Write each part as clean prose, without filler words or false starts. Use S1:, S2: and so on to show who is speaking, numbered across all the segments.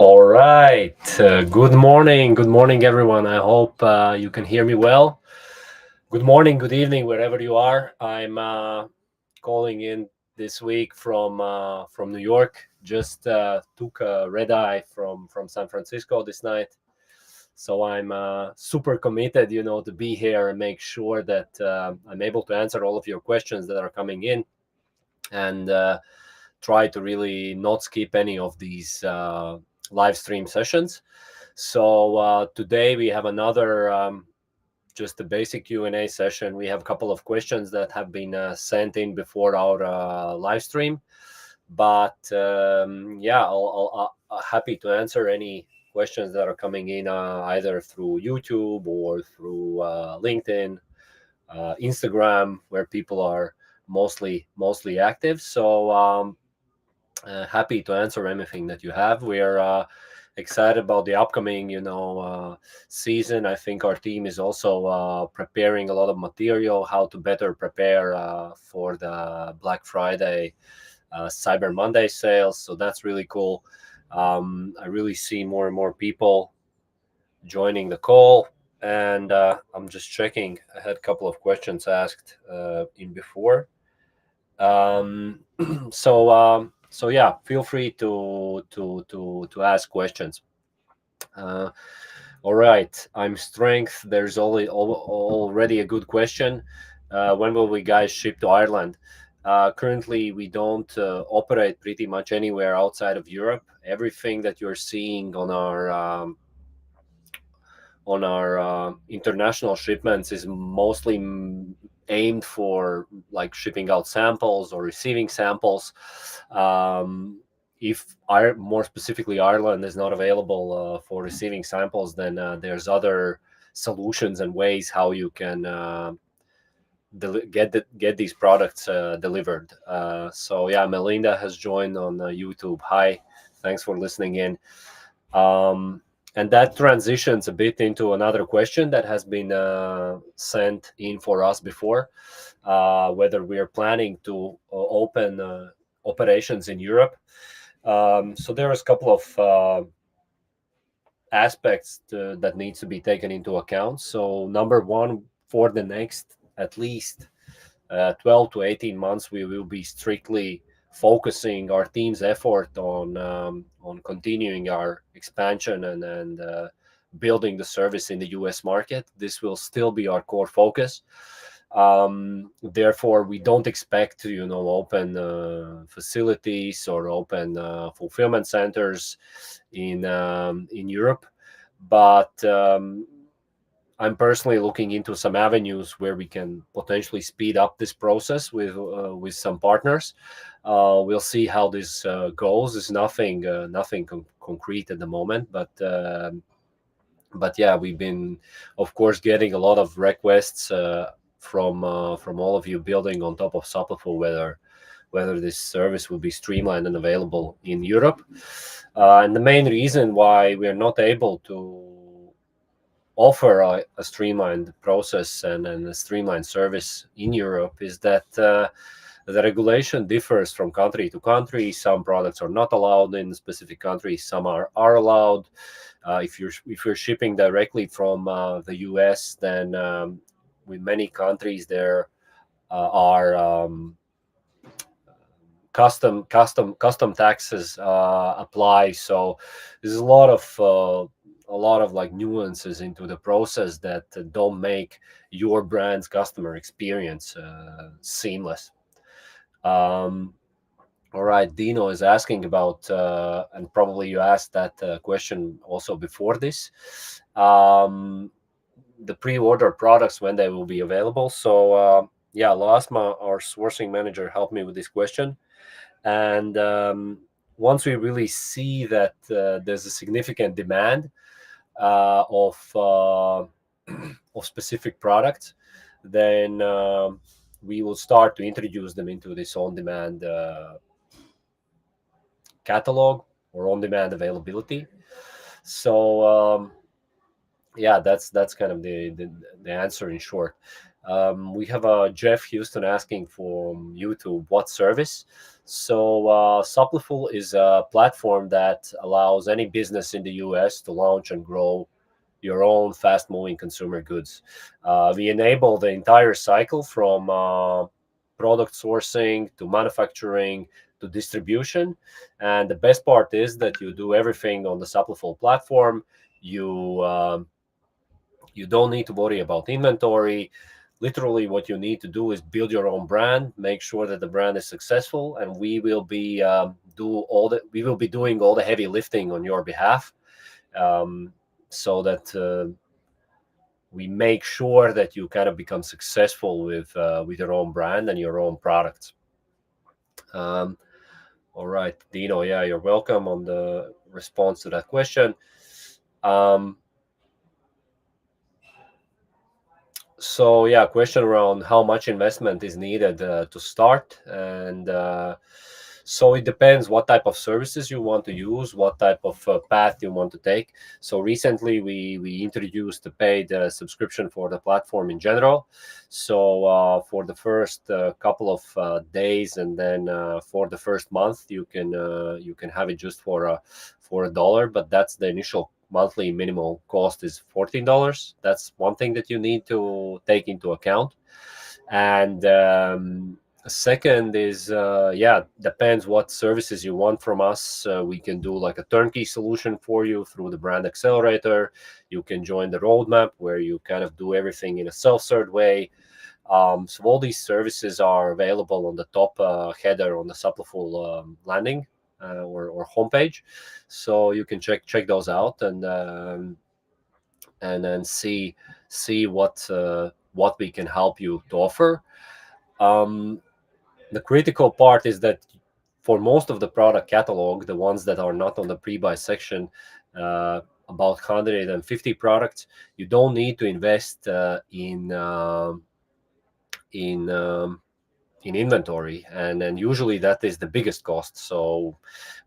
S1: All right. Good morning. Good morning, everyone. I hope you can hear me well. Good morning, good evening, wherever you are. I'm calling in this week from New York. Just took a red eye from San Francisco this night, so I'm super committed, to be here and make sure that I'm able to answer all of your questions that are coming in, and try to really not skip any of these live stream sessions. So today we have another just a basic Q&A session. We have a couple of questions that have been sent in before our live stream, but yeah, I'll happy to answer any questions that are coming in either through YouTube or through LinkedIn, Instagram, where people are mostly active. So happy to answer anything that you have. We're excited about the upcoming, season. I think our team is also preparing a lot of material, how to better prepare for the Black Friday, Cyber Monday sales. So that's really cool. I really see more and more people joining the call. And I'm just checking. I had a couple of questions asked in before. Um, so yeah, feel free to ask questions. Uh, all right, I'm strength. There's already a good question. When will we guys ship to Ireland? Currently, we don't operate pretty much anywhere outside of Europe. Everything that you're seeing on our international shipments is mostly aimed for like shipping out samples or receiving samples. If more specifically Ireland is not available for receiving samples, then there's other solutions and ways how you can get these products delivered. So yeah, Melinda has joined on YouTube. Hi, thanks for listening in. And that transitions a bit into another question that has been sent in for us before, whether we are planning to open operations in Europe. So there's a couple of aspects that needs to be taken into account. So number one, for the next at least 12 to 18 months, we will be strictly focusing our team's effort on continuing our expansion and building the service in the U.S. market. This will still be our core focus. Therefore, we don't expect to open facilities or open fulfillment centers in Europe, but I'm personally looking into some avenues where we can potentially speed up this process with some partners. We'll see how this goes. It's nothing concrete at the moment, but yeah, we've been, of course, getting a lot of requests from all of you building on top of Supplefull, whether this service will be streamlined and available in Europe. And the main reason why we're not able to offer a streamlined process and a streamlined service in Europe is that the regulation differs from country to country. Some products are not allowed in specific countries, some are allowed. If you're shipping directly from the US, then with many countries there are custom taxes apply. So there's a lot of like nuances into the process that don't make your brand's customer experience seamless. All right, Dino is asking about, and probably you asked that question also before this, the pre-order products, when they will be available. So yeah, Lasma, our sourcing manager, helped me with this question. And once we really see that there's a significant demand of of specific products, then we will start to introduce them into this on-demand catalog or on-demand availability. So yeah, that's kind of the answer in short. We have Jeff Houston asking from YouTube, what service? So Supplyful is a platform that allows any business in the US to launch and grow your own fast-moving consumer goods. We enable the entire cycle from product sourcing to manufacturing to distribution. And the best part is that you do everything on the Supplyful platform. You you don't need to worry about inventory. Literally, what you need to do is build your own brand, make sure that the brand is successful, and we will be doing all the heavy lifting on your behalf, um, so that we make sure that you kind of become successful with your own brand and your own products. Um, all right, Dino. Yeah, you're welcome on the response to that question. Um, So yeah, question around how much investment is needed to start, and so it depends what type of services you want to use, what type of path you want to take. So recently we introduced the paid subscription for the platform in general. So for the first couple of days, and then for the first month, you can have it just for $1, but that's the initial monthly minimal cost is $14. That's one thing that you need to take into account. And second is, yeah, depends what services you want from us. We can do like a turnkey solution for you through the Brand Accelerator. You can join the roadmap where you kind of do everything in a self-serve way. So all these services are available on the top header on the Supplyful landing or homepage. So you can check those out and then see what we can help you to offer. Um, the critical part is that for most of the product catalog, the ones that are not on the pre-buy section, about 150 products, you don't need to invest in in inventory, and usually that is the biggest cost. So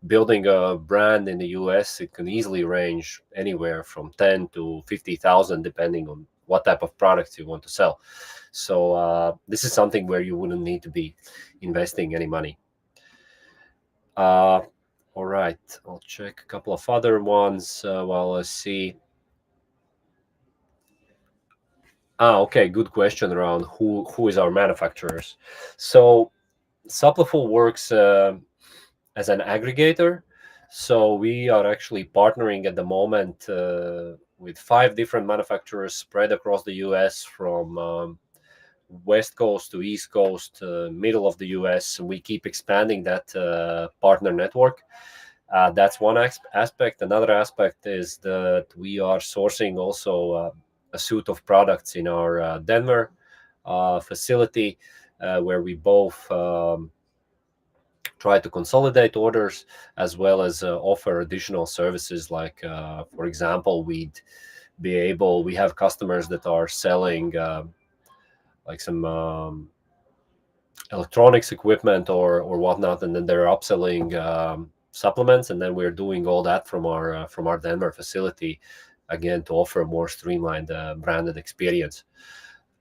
S1: building a brand in the US, it can easily range anywhere from 10 to 50,000 depending on what type of products you want to sell. So this is something where you wouldn't need to be investing any money. All right, I'll check a couple of other ones while I see. Okay, good question around who is our manufacturers. So Supplyful works as an aggregator. So we are actually partnering at the moment with 5 different manufacturers spread across the US, from west coast to east coast, middle of the US. We keep expanding that partner network. That's one aspect. Another aspect is that we are sourcing also a suite of products in our Denver facility, where we both try to consolidate orders as well as offer additional services. Like, for example, we have customers that are selling like some electronics equipment or whatnot, and then they're upselling supplements, and then we're doing all that from our Denver facility, again, to offer a more streamlined branded experience.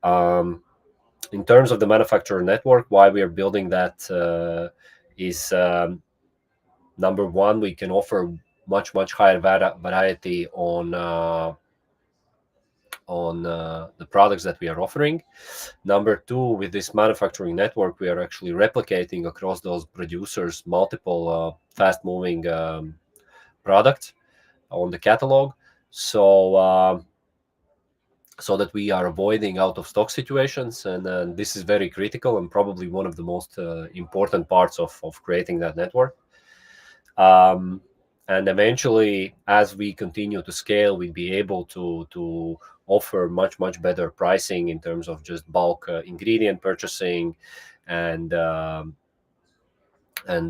S1: In terms of the manufacturer network, why we are building that is, number one, we can offer much higher variety on the products that we are offering. Number two, with this manufacturing network, we are actually replicating across those producers multiple fast-moving products on the catalog, so that we are avoiding out of stock situations. And this is very critical and probably one of the most important parts of creating that network. And eventually, as we continue to scale, we'd be able to offer much better pricing in terms of just bulk ingredient purchasing, and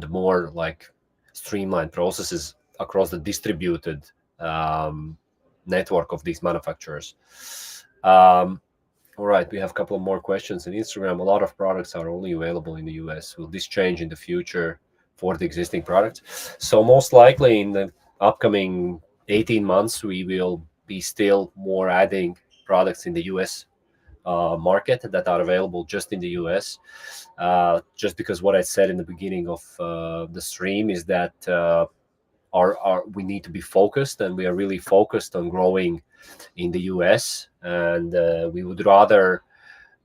S1: more like streamlined processes across the distributed network of these manufacturers. All right, we have a couple of more questions on Instagram. A lot of products are only available in the US. Will this change in the future for the existing products? So most likely in the upcoming 18 months, we will be still more adding products in the US market that are available just in the US. Just because what I said in the beginning of the stream is that we need to be focused, and we are really focused on growing in the US, and we would rather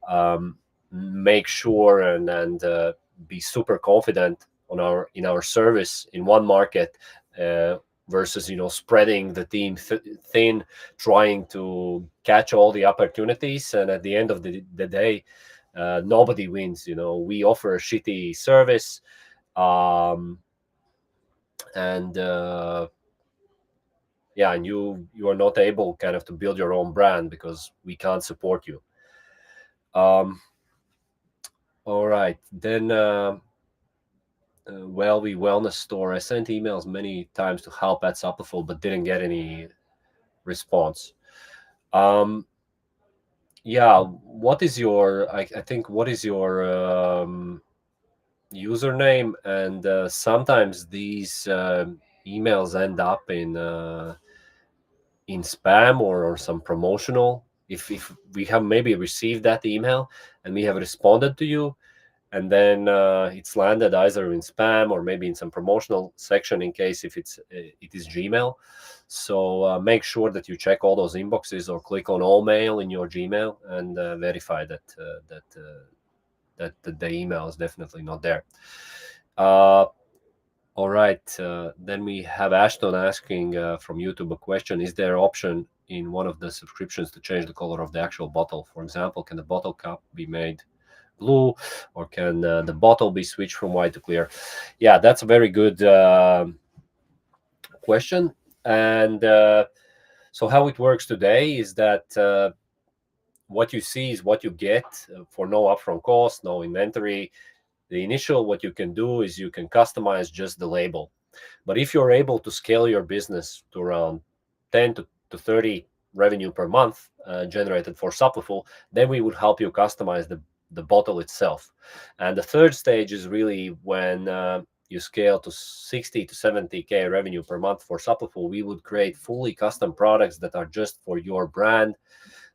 S1: um, make sure and be super confident on our service in one market, uh, versus spreading the team thin, trying to catch all the opportunities, and at the end of the day, nobody wins. We offer a shitty service, um, and yeah, and you are not able kind of to build your own brand because we can't support you. um, all right, then Wellbe Wellness Store. I sent emails many times to help at Supplefull, but didn't get any response. Um, yeah, what is your? I think what is your username? And sometimes these emails end up in spam or some promotional. If we have maybe received that email and we have responded to you, and then it's landed either in spam or maybe in some promotional section in case if it is Gmail. So make sure that you check all those inboxes or click on all mail in your Gmail and verify that the email is definitely not there. Uh, all right, then we have Ashton asking from YouTube a question: is there option in one of the subscriptions to change the color of the actual bottle? For example, can the bottle cap be made blue, or can the bottle be switched from white to clear? Yeah, that's a very good question. And so how it works today is that what you see is what you get for no upfront cost, no inventory. The initial, what you can do is you can customize just the label. But if you're able to scale your business to around 10 to 30 revenue per month generated for Supplefull, then we would help you customize the bottle itself. And the third stage is really when you scale to 60 to 70K revenue per month for Supplefull, we would create fully custom products that are just for your brand,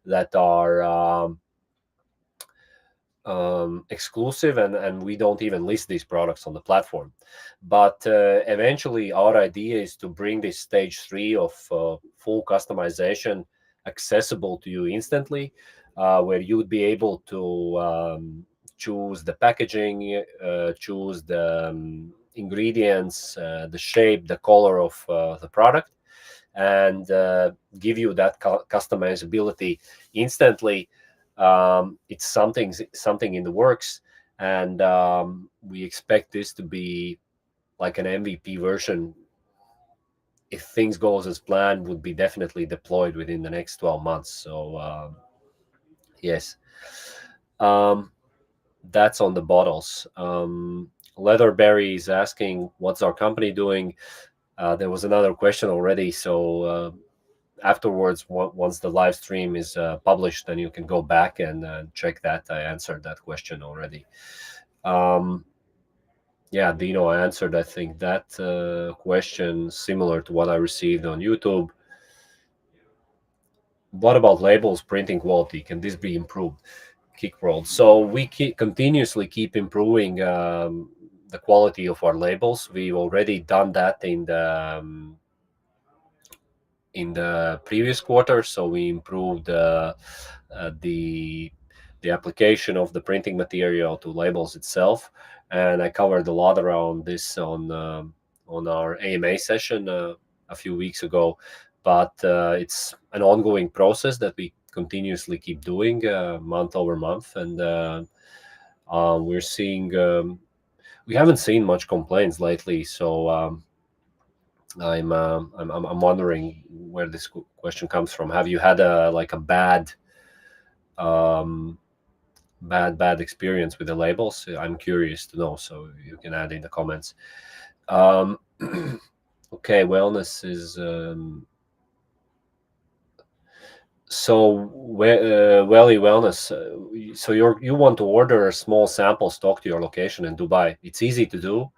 S1: that are exclusive, and we don't even list these products on the platform. But eventually our idea is to bring this stage 3 of full customization accessible to you instantly, where you would be able to choose the packaging, choose the ingredients, the shape, the color of the product, and give you that customizability instantly. It's something in the works, and we expect this to be like an MVP version. If things goes as planned, would be definitely deployed within the next 12 months. So yes, um, that's on the bottles. Leatherberry is asking, what's our company doing? There was another question already, so afterwards, once the live stream is published, then you can go back and check that. I answered that question already. Yeah, Dino, I answered, I think, that question similar to what I received on YouTube. What about labels printing quality? Can this be improved? Kickworld. So we continuously keep improving the quality of our labels. We've already done that in the previous quarter. So we improved the application of the printing material to labels itself, and I covered a lot around this on our AMA session a few weeks ago. But it's an ongoing process that we continuously keep doing month over month, and we're seeing we haven't seen much complaints lately. So I'm wondering where this question comes from. Have you had a um, bad experience with the labels? I'm curious to know, so you can add in the comments. Okay, wellness is so Welly Wellness. So you want to order a small sample stock to your location in Dubai. It's easy to do,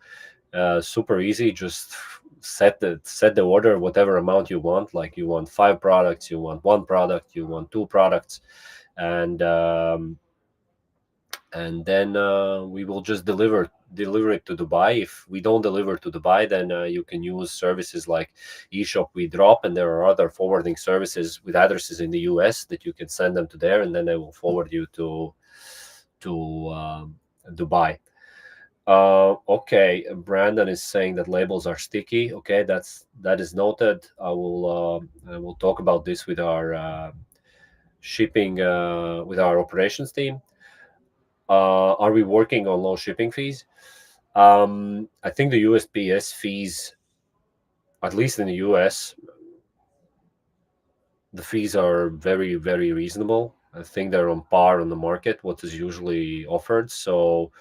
S1: super easy. Just set the order, whatever amount you want. Like you want 5 products, you want 1 product, you want 2 products, and then we will just deliver it to Dubai. If we don't deliver to Dubai, then you can use services like eShop We Drop, and there are other forwarding services with addresses in the US that you can send them to there, and then they will forward you to Dubai. Okay, Brandon is saying that labels are sticky. Okay, that is noted. I will talk about this with our shipping with our operations team. Are we working on low shipping fees? I think the USPS fees, at least in the US, the fees are very, very reasonable. I think they're on par on the market, what is usually offered. So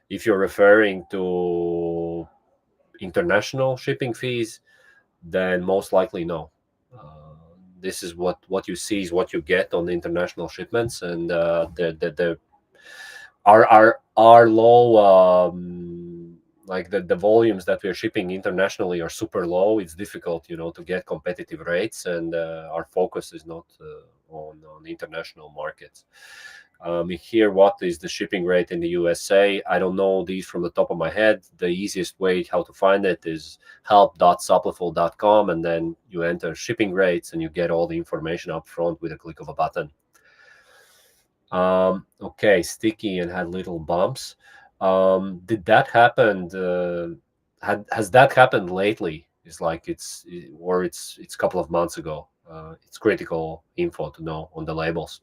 S1: if you're referring to international shipping fees, then most likely no. Uh, this is what you see is what you get on the international shipments, and the are low. Like the volumes that we're shipping internationally are super low. It's difficult, to get competitive rates, and our focus is not on international markets. Here, what is the shipping rate in the USA? I don't know these from the top of my head. The easiest way how to find it is help.supplyful.com, and then you enter shipping rates and you get all the information up front with a click of a button. Okay, sticky and had little bumps. Did that happen? Has that happened lately? It's a couple of months ago. It's critical info to know on the labels.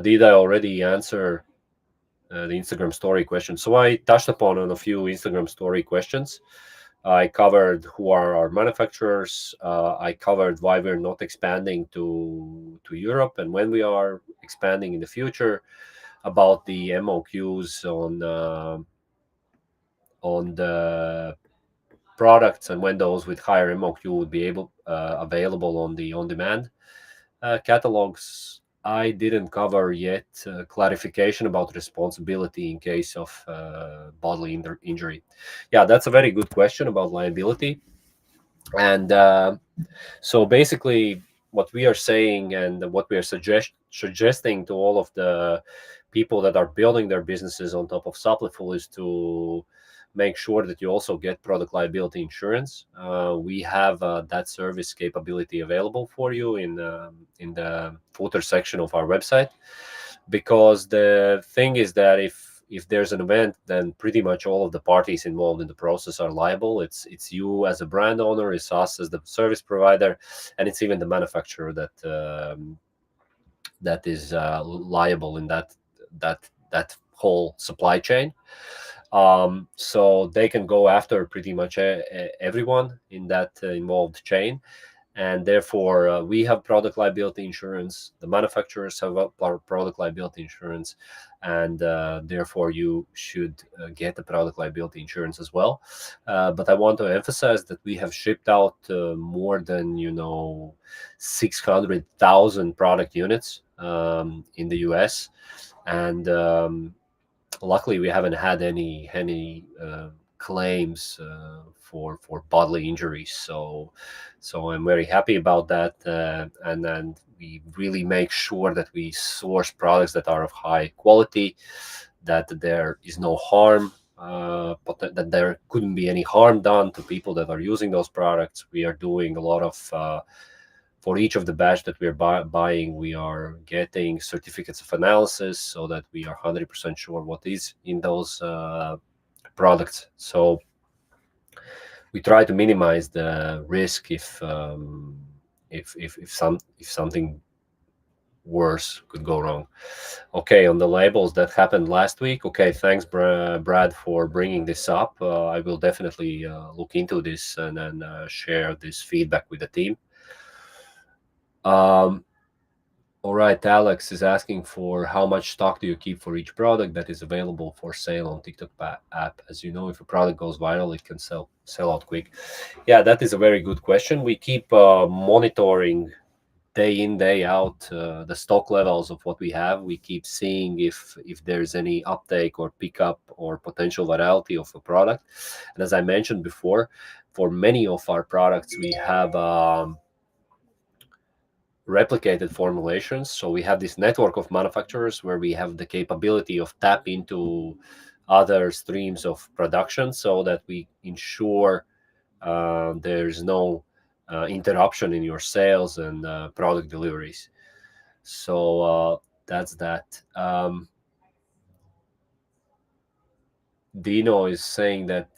S1: Did I already answer the Instagram story question? So I touched upon on a few Instagram story questions. I covered who are our manufacturers. I covered why we're not expanding to Europe and when we are expanding in the future. About the MOQs on the products and when those with higher MOQ would be available on the on-demand catalogs. I didn't cover yet clarification about responsibility in case of bodily injury. Yeah, that's a very good question about liability. And so basically, what we are saying and what we are suggesting to all of the people that are building their businesses on top of Supplyful is to make sure that you also get product liability insurance. We have that service capability available for you in the footer section of our website, because the thing is that if there's an event, then pretty much all of the parties involved in the process are liable. It's you as a brand owner, it's us as the service provider, and it's even the manufacturer that is liable in that whole supply chain. So they can go after pretty much everyone in that involved chain, and therefore we have product liability insurance. The manufacturers have our product liability insurance, and therefore you should get the product liability insurance as well. But I want to emphasize that we have shipped out more than 600,000 product units in the US, and luckily we haven't had any claims for bodily injuries. So I'm very happy about that, and then we really make sure that we source products that are of high quality, that there is no harm, but that there couldn't be any harm done to people that are using those products. We are doing a lot of for each of the batch that we're buying, we are getting certificates of analysis so that we are 100% sure what is in those products. So we try to minimize the risk if something worse could go wrong. Okay, on the labels that happened last week. Okay, thanks, Brad, for bringing this up. I will definitely look into this and then share this feedback with the team. All right, Alex is asking for how much stock do you keep for each product that is available for sale on TikTok app? As you know, if a product goes viral, it can sell out quick. Yeah, that is a very good question. We keep monitoring day in, day out the stock levels of what we have. We keep seeing if there's any uptake or pickup or potential virality of a product. And as I mentioned before, for many of our products, we have replicated formulations. So we have this network of manufacturers where we have the capability of tap into other streams of production so that we ensure there's no interruption in your sales and product deliveries. So that's that. Dino is saying that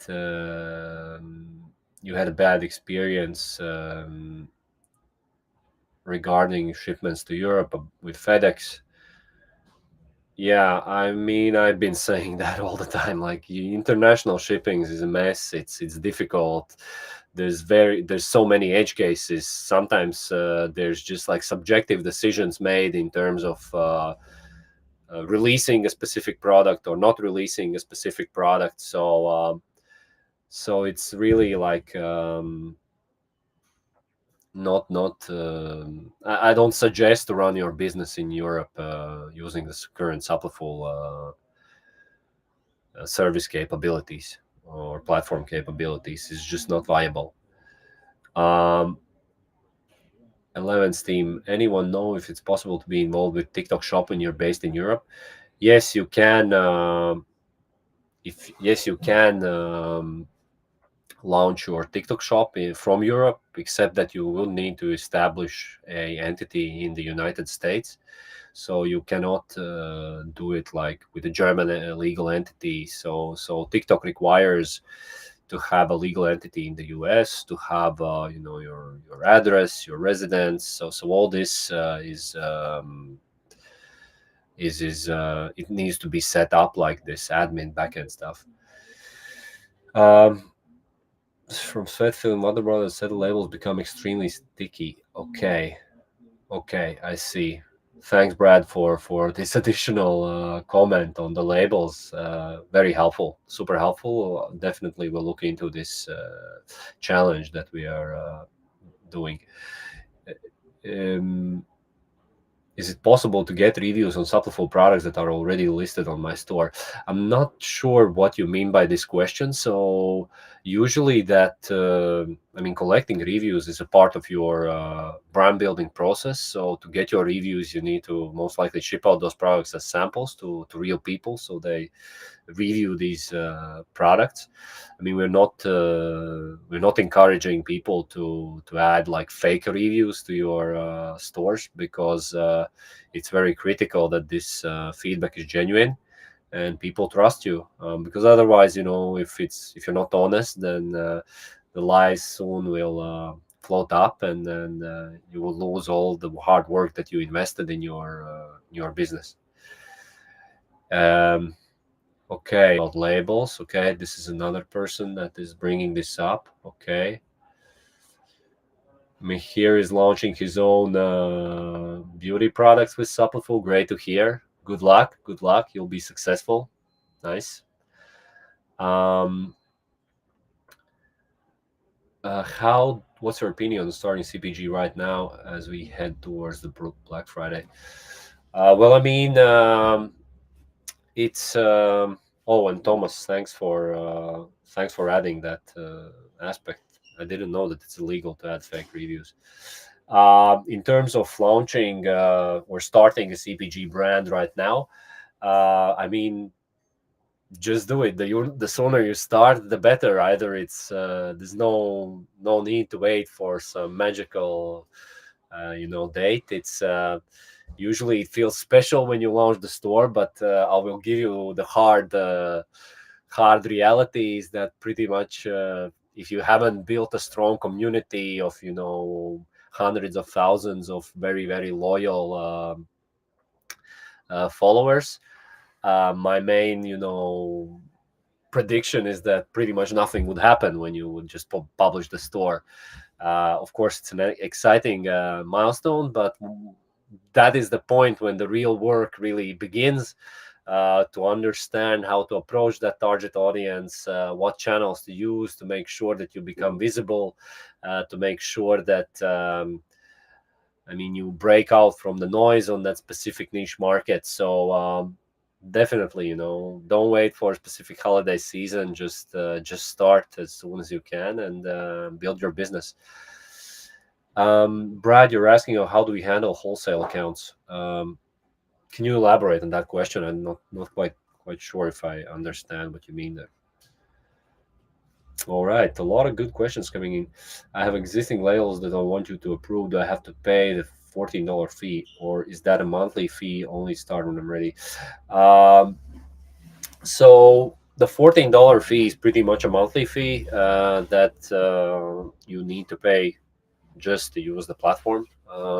S1: you had a bad experience regarding shipments to Europe with FedEx. Yeah, I mean, I've been saying that all the time. Like, international shippings is a mess. It's difficult. There's so many edge cases. Sometimes there's just like subjective decisions made in terms of releasing a specific product or not releasing a specific product. So it's really like not. I don't suggest to run your business in Europe using the current Supplyful service capabilities or platform capabilities. It's just not viable. 11's team. Anyone know if it's possible to be involved with TikTok Shop when you're based in Europe? Yes, you can. If yes, you can launch your TikTok shop from Europe, except that you will need to establish a entity in the United States. So you cannot do it like with a German legal entity. So TikTok requires to have a legal entity in the US, to have your address, your residence. So all this it needs to be set up like this admin backend stuff. From Sweatfield, Mother Brothers said labels become extremely sticky. Okay, I see. Thanks, Brad, for this additional comment on the labels. Very helpful, super helpful. Definitely, we'll look into this challenge that we are doing. Is it possible to get reviews on Supplyful products that are already listed on my store? I'm not sure what you mean by this question. So usually collecting reviews is a part of your brand building process. So to get your reviews, you need to most likely ship out those products as samples to real people so they review these products. I mean, we're not encouraging people to add like fake reviews to your stores, because it's very critical that this feedback is genuine and people trust you. Because otherwise, if you're not honest, then the lies soon will float up, and then you will lose all the hard work that you invested in your business. Okay, about labels. Okay, this is another person that is bringing this up. Okay. Mihir is launching his own beauty products with Supplyful. Great to hear. Good luck. Good luck. You'll be successful. Nice. What's your opinion on starting CPG right now as we head towards the Black Friday? Well, I mean, it's and Thomas, thanks for adding that aspect. I didn't know that it's illegal to add fake reviews. In terms of launching or starting a CPG brand right now, I mean, just do it. The sooner you start, the better. Either it's there's no need to wait for some magical date. It's usually it feels special when you launch the store, but I will give you the hard reality is that pretty much if you haven't built a strong community of hundreds of thousands of very, very loyal followers, my main prediction is that pretty much nothing would happen when you would just publish the store. Of course, it's an exciting milestone, but that is the point when the real work really begins, to understand how to approach that target audience, what channels to use to make sure that you become visible, to make sure that you break out from the noise on that specific niche market. So definitely, don't wait for a specific holiday season. Just start as soon as you can and build your business. Brad, you're asking how do we handle wholesale accounts. Can you elaborate on that question? I'm not quite sure if I understand what you mean there. All right, a lot of good questions coming in. I have existing labels that I want you to approve. Do I have to pay the $14 fee, or is that a monthly fee only start when I'm ready? Um, so the $14 fee is pretty much a monthly fee that you need to pay just to use the platform.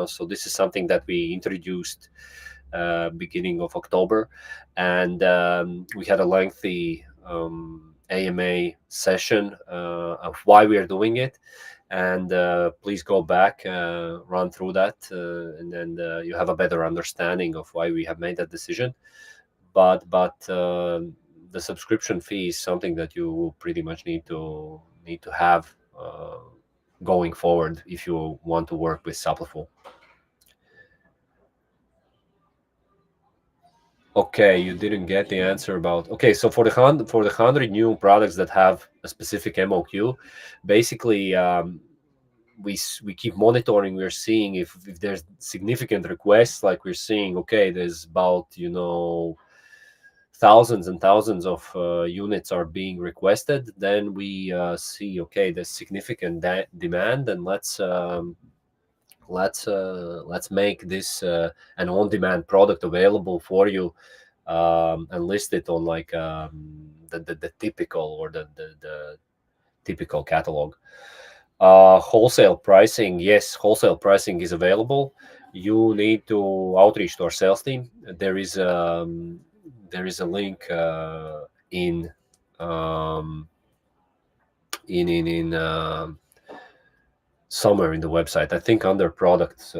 S1: So this is something that we introduced beginning of October, and we had a lengthy AMA session of why we are doing it. And please go back, run through that, and then you have a better understanding of why we have made that decision. But the subscription fee is something that you pretty much need to have going forward if you want to work with Supplyful. Okay, you didn't get the answer about. Okay, so for the 100 new products that have a specific MOQ, basically we keep monitoring. We're seeing if there's significant requests, like we're seeing. Okay, there's about thousands and thousands of units are being requested. Then we see, okay, there's significant demand, and let's make this an on-demand product available for you, and list it on like the typical or the typical catalog. Wholesale pricing, yes, wholesale pricing is available. You need to outreach to our sales team. There is a link in um, in somewhere in the website. I think under product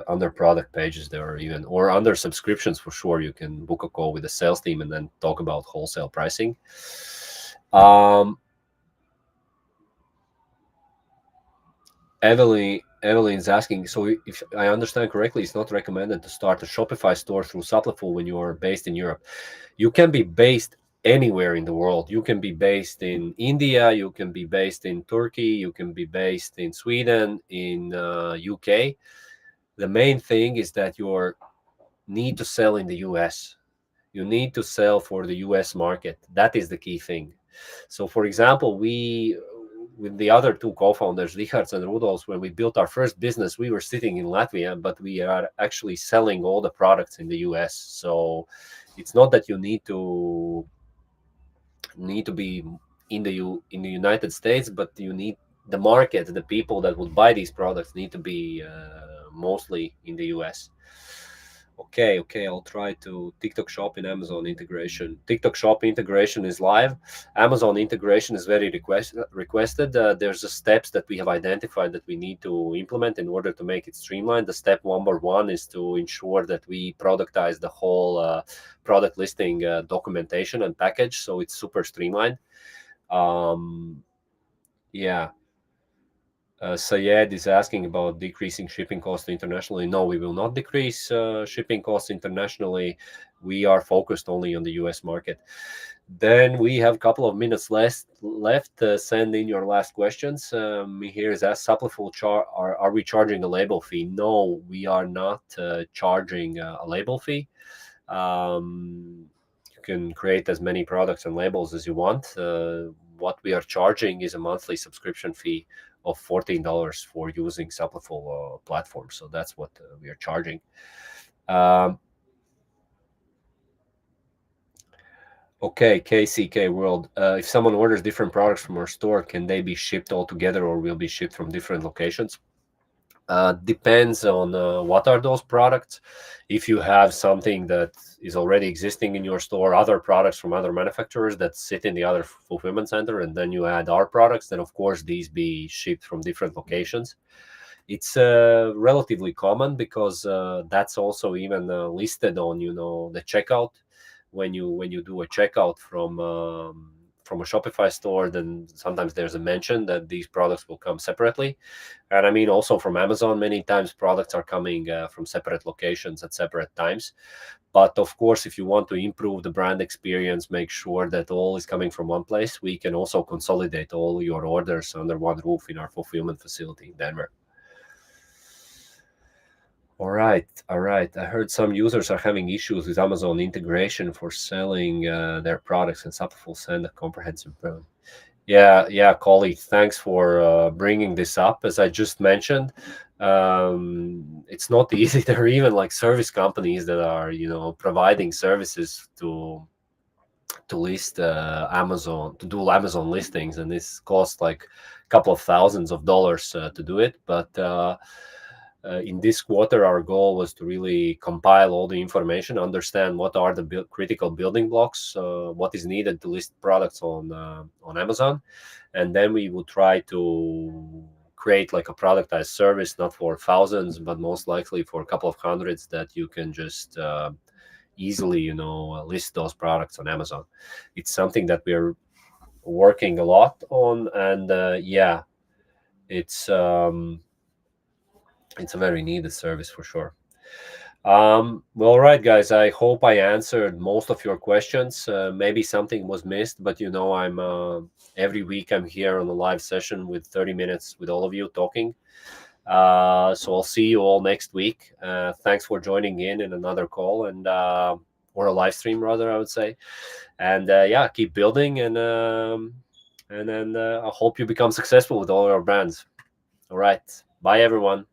S1: pages there, are even, or under subscriptions for sure. You can book a call with the sales team and then talk about wholesale pricing. Um, Evelyn's asking, so if I understand correctly, it's not recommended to start a Shopify store through Supplyful when you are based in Europe. You can be based anywhere in the world. You can be based in India, you can be based in Turkey, you can be based in Sweden, in UK. The main thing is that you need to sell in the US. You need to sell for the US market. That is the key thing. So, for example, we, with the other two co-founders, Richards and Rudolf, when we built our first business, we were sitting in Latvia, but we are actually selling all the products in the US. So it's not that you need to be in the United States, but you need the market, the people that would buy these products need to be mostly in the US. Okay, I'll try to TikTok Shop in Amazon integration. TikTok Shop integration is live. Amazon integration is very requested. There's the steps that we have identified that we need to implement in order to make it streamlined. The step number one is to ensure that we productize the whole product listing documentation and package, so it's super streamlined. Yeah. Sayed is asking about decreasing shipping costs internationally. No, we will not decrease shipping costs internationally. We are focused only on the US market. Then we have a couple of minutes left. Send in your last questions. Here is asked, Supplyful are we charging a label fee? No, we are not charging a label fee. You can create as many products and labels as you want. What we are charging is a monthly subscription fee of $14 for using Supplyful platform. So that's what we are charging. Okay, KCK World. If someone orders different products from our store, can they be shipped all together or will be shipped from different locations? Depends on what are those products. If you have something that is already existing in your store, other products from other manufacturers that sit in the other fulfillment center, and then you add our products, then of course these be shipped from different locations. It's relatively common because that's also even listed on the checkout. When you do a checkout from a Shopify store, then sometimes there's a mention that these products will come separately. And I mean, also from Amazon, many times products are coming from separate locations at separate times. But of course, if you want to improve the brand experience, make sure that all is coming from one place, we can also consolidate all your orders under one roof in our fulfillment facility in Denver. All right, all right. I heard some users are having issues with Amazon integration for selling their products, and Sapaf will send a comprehensive plan. Yeah, yeah, colleague. Thanks for bringing this up. As I just mentioned, it's not easy. There are even like service companies that are, providing services to list Amazon, to do Amazon listings, and this costs like a couple of thousands of dollars to do it. But in this quarter, our goal was to really compile all the information, understand what are the critical building blocks, what is needed to list products on Amazon, and then we would try to create like a productized service, not for thousands, but most likely for a couple of hundreds that you can just easily, list those products on Amazon. It's something that we are working a lot on, and yeah, it's um, it's a very needed service for sure. Well, all right, guys. I hope I answered most of your questions. Maybe something was missed, but I'm every week I'm here on a live session with 30 minutes with all of you talking. So I'll see you all next week. Thanks for joining in another call and or a live stream rather, I would say. And yeah, keep building and then I hope you become successful with all your brands. All right, bye everyone.